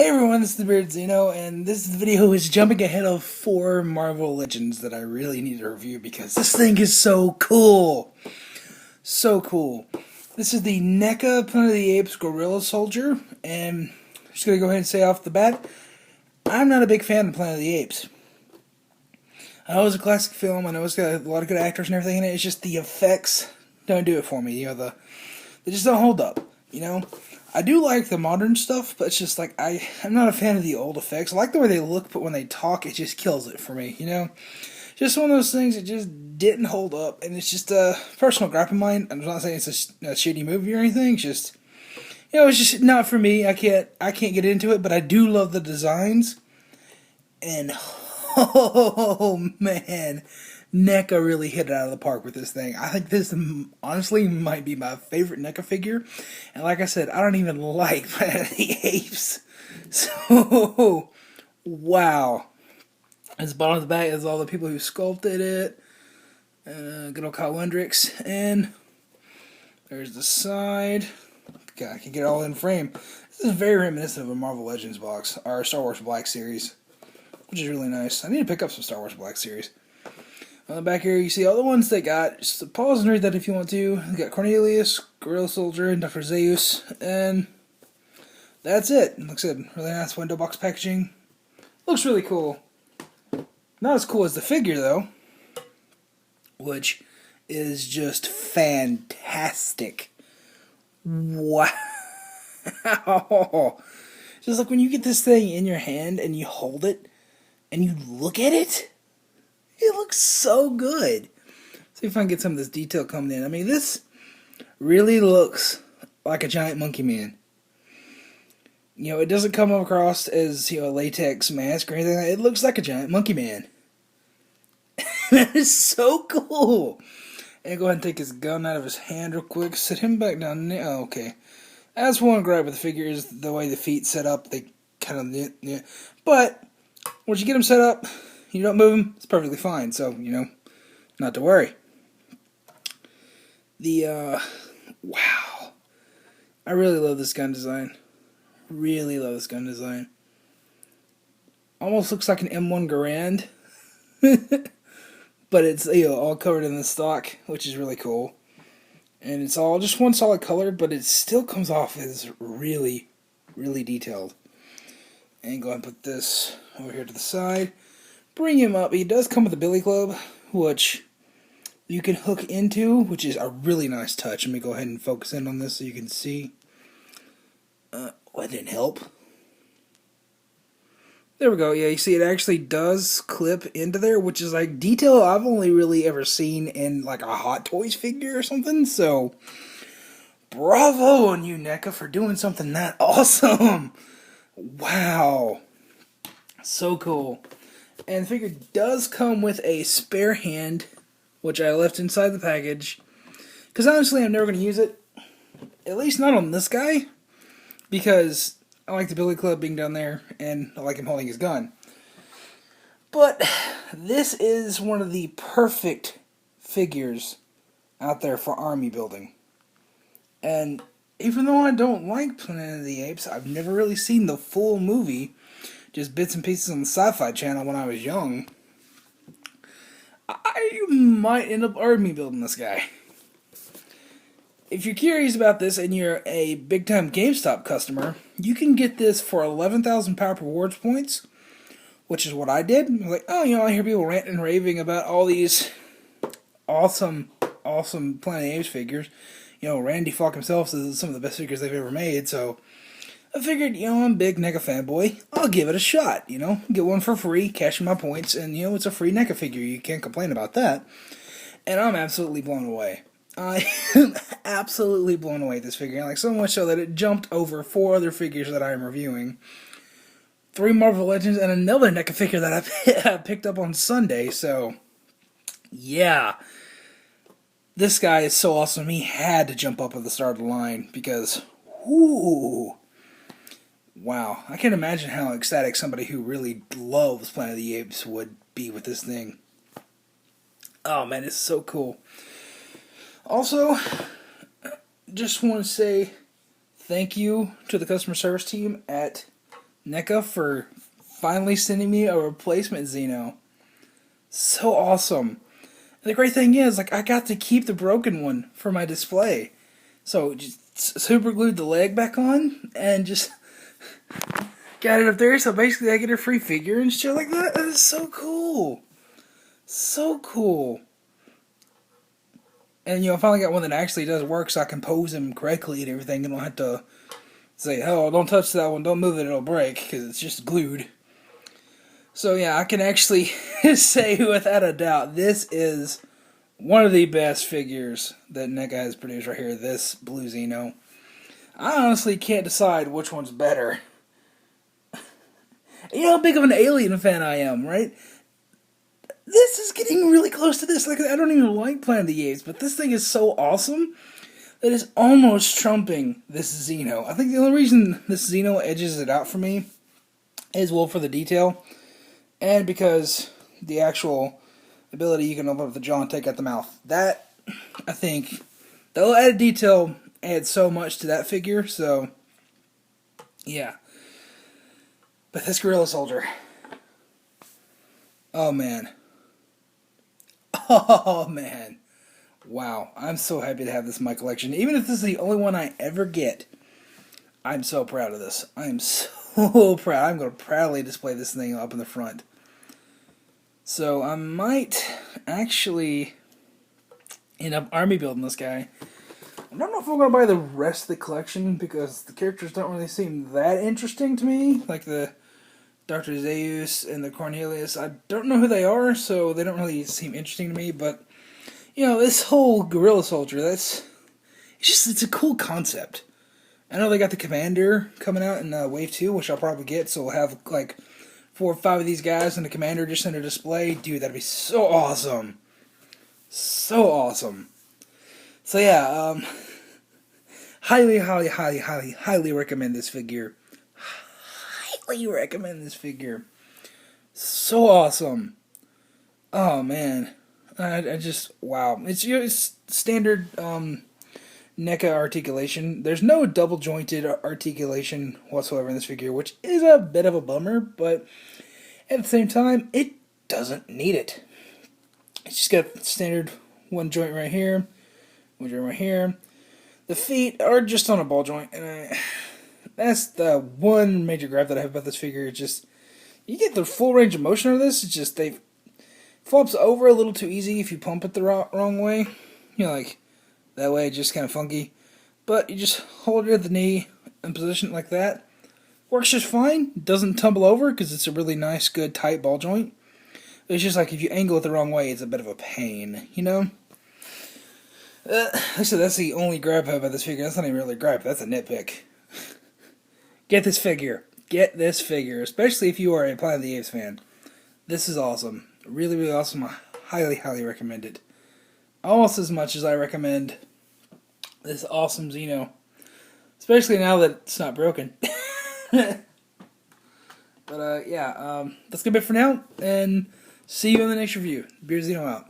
Hey everyone, this is the Beard Zeno, and this video is jumping ahead of 4 Marvel Legends that I really need to review because this thing is so cool. So cool. This is the NECA Planet of the Apes Gorilla Soldier, and I'm just going to go ahead and say off the bat, I'm not a big fan of Planet of the Apes. I know it's a classic film, I know it's got a lot of good actors and everything in it, it's just the effects don't do it for me. They just don't hold up, I do like the modern stuff, but it's just like, I'm not a fan of the old effects. I like the way they look, but when they talk, it just kills it for me, Just one of those things that just didn't hold up, and it's just a personal gripe of mine. I'm not saying it's a shitty movie or anything, it's just, it's just not for me. I can't get into it, but I do love the designs, and oh man, NECA really hit it out of the park with this thing. I think this honestly might be my favorite NECA figure. And like I said, I don't even like Planet of the Apes. So, wow. At the bottom of the back is all the people who sculpted it. Good old Kyle Wendricks. And there's the side. God, I can get it all in frame. This is very reminiscent of a Marvel Legends box, or Star Wars Black Series, which is really nice. I need to pick up some Star Wars Black Series. On the back here, you see all the ones they got. Just pause and read that if you want to. You got Cornelius, Gorilla Soldier, and Dr. Zeus, and that's it. Like I said, really nice window box packaging. Looks really cool. Not as cool as the figure, though, which is just fantastic. Wow. Just like when you get this thing in your hand and you hold it and you look at it, it looks so good. See if I can get some of this detail coming in. I mean, this really looks like a giant monkey man. It doesn't come across as, a latex mask or anything. It looks like a giant monkey man. That is so cool. And go ahead and take his gun out of his hand real quick. Sit him back down there. Oh, okay. That's one gripe with the figure is the way the feet set up. They kind of... But, once you get them set up, you don't move them, it's perfectly fine. So, not to worry. Wow. I really love this gun design. Really love this gun design. Almost looks like an M1 Garand. But it's, all covered in the stock, which is really cool. And it's all just one solid color, but it still comes off as really, really detailed. And go ahead and put this over here to the side. Bring him up. He does come with a billy club, which you can hook into, which is a really nice touch. Let me go ahead and focus in on this so you can see. That didn't help. There we go. Yeah, you see it actually does clip into there, which is like detail I've only really ever seen in like a Hot Toys figure or something. So, bravo on you, NECA, for doing something that awesome. Wow. So cool. And the figure does come with a spare hand, which I left inside the package. Because honestly, I'm never going to use it. At least not on this guy. Because I like the billy club being down there, and I like him holding his gun. But this is one of the perfect figures out there for army building. And even though I don't like Planet of the Apes, I've never really seen the full movie. Just bits and pieces on the Sci-Fi Channel when I was young. I might end up army building this guy. If you're curious about this and you're a big-time GameStop customer, you can get this for 11,000 Power Rewards points, which is what I did. I was like, I hear people ranting and raving about all these awesome Planet of the Apes figures. Randy Falk himself says it's some of the best figures they've ever made, so I figured, I'm a big NECA fanboy. I'll give it a shot, Get one for free, cash in my points, and, it's a free NECA figure. You can't complain about that. And I'm absolutely blown away. I am absolutely blown away with this figure. Like, so much so that it jumped over 4 other figures that I am reviewing. 3 Marvel Legends and another NECA figure that I picked up on Sunday. So, yeah. This guy is so awesome. He had to jump up at the start of the line because, whoo. Wow, I can't imagine how ecstatic somebody who really loves Planet of the Apes would be with this thing. Oh man, it's so cool. Also, just want to say thank you to the customer service team at NECA for finally sending me a replacement Xeno. So awesome. And the great thing is, like, I got to keep the broken one for my display. So just super glued the leg back on and just got it up there. So basically I get a free figure and shit like that. That is so cool. So cool. And, I finally got one that actually does work, so I can pose him correctly and everything. And don't have to say, oh, don't touch that one, don't move it, it'll break, because it's just glued. So, yeah, I can actually say without a doubt, this is one of the best figures that NECA has produced right here, this Blue Xeno. I honestly can't decide which one's better. You know how big of an Alien fan I am, right? This is getting really close to this. Like, I don't even like Planet of the Apes, but this thing is so awesome that it's almost trumping this Xeno. I think the only reason this Xeno edges it out for me is, well, for the detail, and because the actual ability you can open up the jaw and take out the mouth. That, I think, the added detail adds so much to that figure, so, yeah. But this Gorilla Soldier, oh man. Oh man. Wow. I'm so happy to have this in my collection. Even if this is the only one I ever get, I'm so proud of this. I'm so proud. I'm going to proudly display this thing up in the front. So I might actually end up army building this guy. I don't know if I'm going to buy the rest of the collection because the characters don't really seem that interesting to me. Like the Dr. Zeus and the Cornelius. I don't know who they are, so they don't really seem interesting to me. But, this whole Gorilla Soldier, it's a cool concept. I know they got the Commander coming out in Wave 2, which I'll probably get, so we'll have like 4 or 5 of these guys and the Commander just in a display. Dude, that'd be so awesome. So awesome. So yeah, highly, highly, highly, highly, highly recommend this figure. Highly recommend this figure. So awesome. Oh man, I just wow. It's standard NECA articulation. There's no double jointed articulation whatsoever in this figure, which is a bit of a bummer, but at the same time, it doesn't need it. It's just got standard one joint right here, one joint right here. The feet are just on a ball joint, and that's the one major gripe that I have about this figure. It's just, you get the full range of motion of this, it's just, they flops over a little too easy if you pump it the wrong way. Like, that way, just kind of funky. But you just hold it at the knee and position it like that. Works just fine. Doesn't tumble over because it's a really nice, good, tight ball joint. It's just like if you angle it the wrong way, it's a bit of a pain, Like I said, that's the only gripe I have about this figure. That's not even really a gripe. That's a nitpick. Get this figure. Get this figure. Especially if you are a Planet of the Apes fan. This is awesome. Really, really awesome. I highly, highly recommend it. Almost as much as I recommend this awesome Xeno. Especially now that it's not broken. But, yeah, that's going to be it for now. And see you in the next review. Beer Xeno out.